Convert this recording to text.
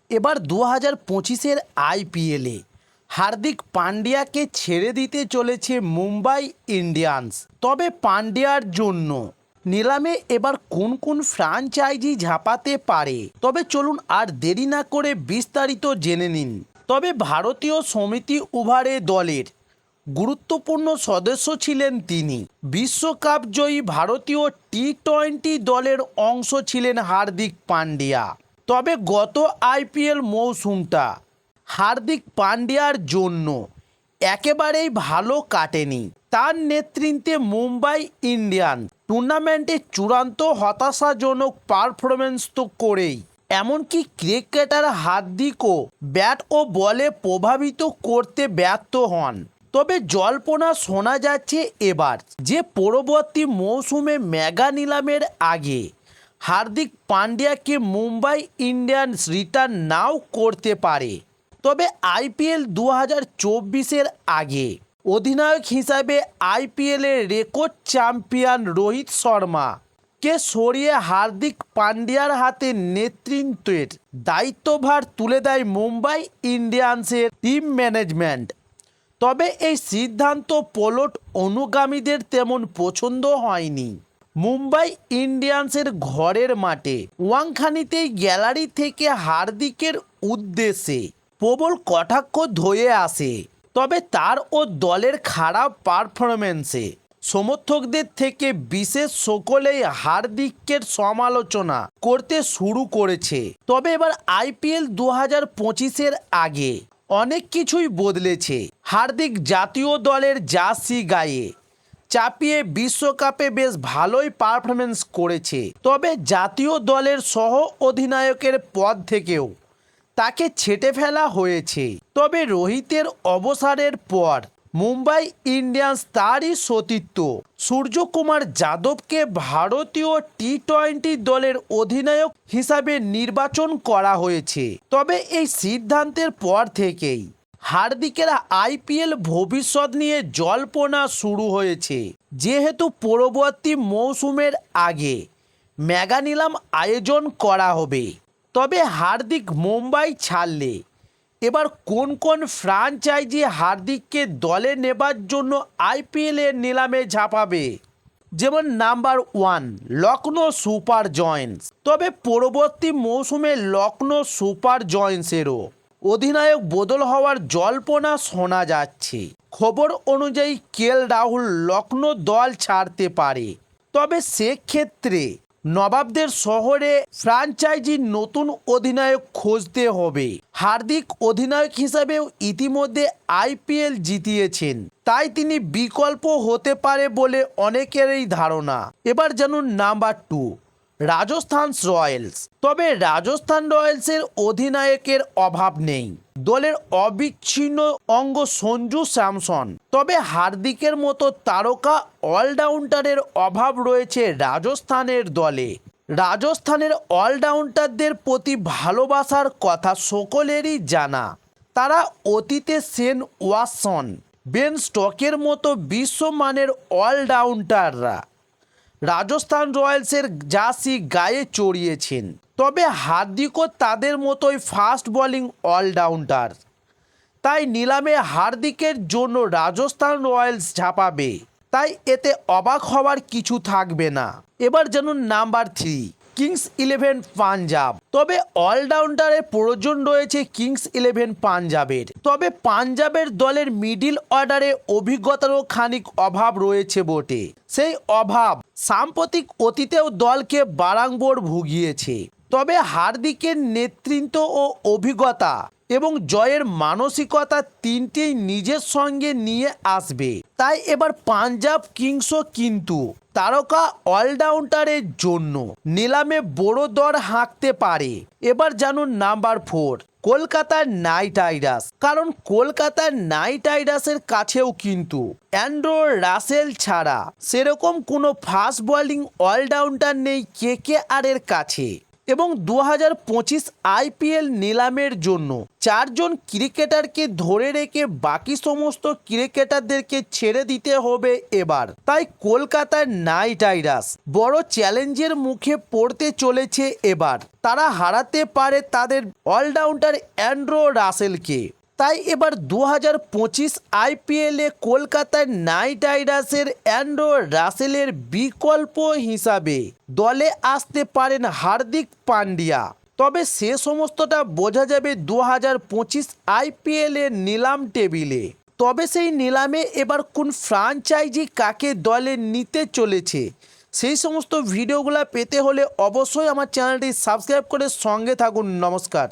এবার 2025-এর আইপিএলে হার্দিক পান্ডিয়াকে ছেড়ে দিতে চলেছে মুম্বাই ইন্ডিয়ান্স। তবে পান্ডিয়ার জন্য নিলামে এবার কোন কোন ফ্র্যাঞ্চাইজি ঝাঁপাতে পারে, তবে চলুন আর দেরি না করে বিস্তারিত জেনে নিন। তবে ভারতীয় সমিতি ওভারে দলের গুরুত্বপূর্ণ সদস্য ছিলেন তিনি। বিশ্বকাপ জয়ী ভারতীয় টি-20 দলের অংশ ছিলেন হার্দিক পান্ডিয়া। তবে গত আইপিএল মৌসুমটা হার্দিক পান্ডিয়ার জন্য একেবারেই ভালো কাটেনি। তার নেতৃত্বে মুম্বাই ইন্ডিয়ান্স টুর্নামেন্টে চূড়ান্ত হতাশাজনক পারফরমেন্স তো করেই, এমনকি ক্রিকেটার হার্দিকও ব্যাট ও বলে প্রভাবিত করতে ব্যর্থ হন। তবে জল্পনা শোনা যাচ্ছে এবার যে পরবর্তী মৌসুমে মেগা নিলামের আগে হার্দিক পান্ডিয়াকে মুম্বাই ইন্ডিয়ান্স রিটার্ন নাও করতে পারে। তবে আইপিএল 2024-এর আগে অধিনায়ক হিসাবে আইপিএলের রেকর্ড চ্যাম্পিয়ন রোহিত শর্মাকে সরিয়ে হার্দিক পান্ডিয়ার হাতে নেতৃত্বের দায়িত্বভার তুলে দেয় মুম্বাই ইন্ডিয়ান্সের টিম ম্যানেজমেন্ট। তবে এই সিদ্ধান্ত পোলট অনুগামীদের তেমন পছন্দ হয়নি। মুম্বাই ইন্ডিয়ান্সের ঘরের মাঠে ওয়াংখানিতেই গ্যালারি থেকে হার্দিকের উদ্দেশ্যে প্রবল কটাক্ষ ধয়ে আসে। তবে তার ও দলের খারাপ পারফরমেন্সে সমর্থকদের থেকে বিশেষ সকলেই হার্দিকের সমালোচনা করতে শুরু করেছে। তবে এবার আইপিএল 2025-এর আগে অনেক কিছুই বদলেছে। হার্দিক জাতীয় দলের জার্সি গায়ে চাপিয়ে বিশ্বকাপে বেশ ভালোই পারফরমেন্স করেছে। তবে জাতীয় দলের সহ অধিনায়কের পদ থেকেও তাকে ছেঁটে ফেলা হয়েছে। তবে রোহিতের অবসরের পর মুম্বাই ইন্ডিয়ান্স তারই সতীর্থ সূর্যকুমার যাদবকে ভারতীয় টি-20 দলের অধিনায়ক হিসাবে নির্বাচন করা হয়েছে। তবে এই সিদ্ধান্তের পর থেকেই হার্দিকের আইপিএল ভবিষ্যৎ নিয়ে জল্পনা শুরু হয়েছে। যেহেতু পরবর্তী মৌসুমের আগে মেগা নিলাম আয়োজন করা হবে, তবে হার্দিক মুম্বাই ছাড়লে এবার কোন কোন ফ্র্যাঞ্চাইজি হার্দিককে দলে নেবার জন্য আইপিএলের নিলামে ঝাঁপাবে? যেমন নাম্বার 1 লখনৌ সুপার জয়েন্টস। তবে পরবর্তী মৌসুমে লখনৌ সুপার জয়েন্টসেরও অধিনায়ক বদল হওয়ার জল্পনা শোনা যাচ্ছে। খবর অনুযায়ী কেএল রাহুল লখনৌ দল ছাড়তে পারে। তবে সেক্ষেত্রে নবাবদের শহরে ফ্র্যাঞ্চাইজির নতুন অধিনায়ক খুঁজতে হবে। হার্দিক অধিনায়ক হিসাবেও ইতিমধ্যে আইপিএল জিতিয়েছেন, তাই তিনি বিকল্প হতে পারে বলে অনেকেরই ধারণা। এবার জানুন নাম্বার 2 রাজস্থান রয়্যালস। তবে রাজস্থান রয়্যালসের অধিনায়কের অভাব নেই, দলের অবিচ্ছিন্ন অঙ্গ সঞ্জু স্যামসন। তবে হার্দিকের মতো তারকা অলরাউন্ডারের অভাব রয়েছে রাজস্থানের দলে। রাজস্থানের অলরাউন্ডারদের প্রতি ভালোবাসার কথা সকলেরই জানা। তারা অতীতে শেন ওয়াটসন, বেন স্টোকের মতো বিশ্বমানের অলরাউন্ডাররা রাজস্থান রয়্যালসের জার্সি গায়ে চড়িয়েছেন। তবে হার্দিকও তাদের মতোই ফাস্ট বোলিং অলরাউন্ডার। তাই নিলামে হার্দিকের জন্য রাজস্থান রয়্যালস ঝাঁপাবে, তাই এতে অবাক হওয়ার কিছু থাকবে না। এবার জানুন নাম্বার 3 কিংস ইলেভেন পাঞ্জাব। তবে অলরাউন্ডারের প্রয়োজন রয়েছে কিংস ইলেভেন পাঞ্জাবের। তবে পাঞ্জাবের দলের মিডিল অর্ডারে অভিজ্ঞতারও খানিক অভাব রয়েছে বটে। সেই অভাব সাম্প্রতিক অতীতেও দলকে বারংবার ভুগিয়েছে। তবে হার্দিকের নেতৃত্ব ও অভিজ্ঞতা এবং জয়ের মানসিকতা তিনটেই নিজের সঙ্গে নিয়ে আসবে। তাই এবার পাঞ্জাব কিংসও কিন্তু তারকা অলরাউন্ডারের জন্য নিলামে বড় দর হাঁকতে পারে। এবার জানুন নাম্বার 4 কলকাতার নাইট রাইডার্স। কারণ কলকাতার নাইট রাইডার্সের কাছেও কিন্তু অ্যান্ড্রু রাসেল ছাড়া সেরকম কোনো ফাস্ট বোলিং অলরাউন্ডার নেই কেকেআরের কাছে। এবং 2025 আইপিএল নিলামের জন্য 4 জন ক্রিকেটারকে ধরে রেখে বাকি সমস্ত ক্রিকেটারদেরকে ছেড়ে দিতে হবে এবার। তাই কলকাতার নাইট রাইডার্স বড় চ্যালেঞ্জের মুখে পড়তে চলেছে এবার। তারা হারাতে পারে তাদের অলরাউন্ডার অ্যান্ড্রু রাসেলকে। তাই এবার 2025 আইপিএলে কলকাতার নাইট রাইডার্সের অ্যান্ড্রু রাসেলের বিকল্প হিসাবে দলে আসতে পারেন হার্দিক পান্ডিয়া। তবে সে সমস্তটা বোঝা যাবে 2025 আইপিএলের নিলাম টেবিলে। তবে সেই নিলামে এবার কোন ফ্র্যাঞ্চাইজি কাকে দলে নিতে চলেছে সেই সমস্ত ভিডিওগুলো পেতে হলে অবশ্যই আমার চ্যানেলটি সাবস্ক্রাইব করে সঙ্গে থাকুন। নমস্কার।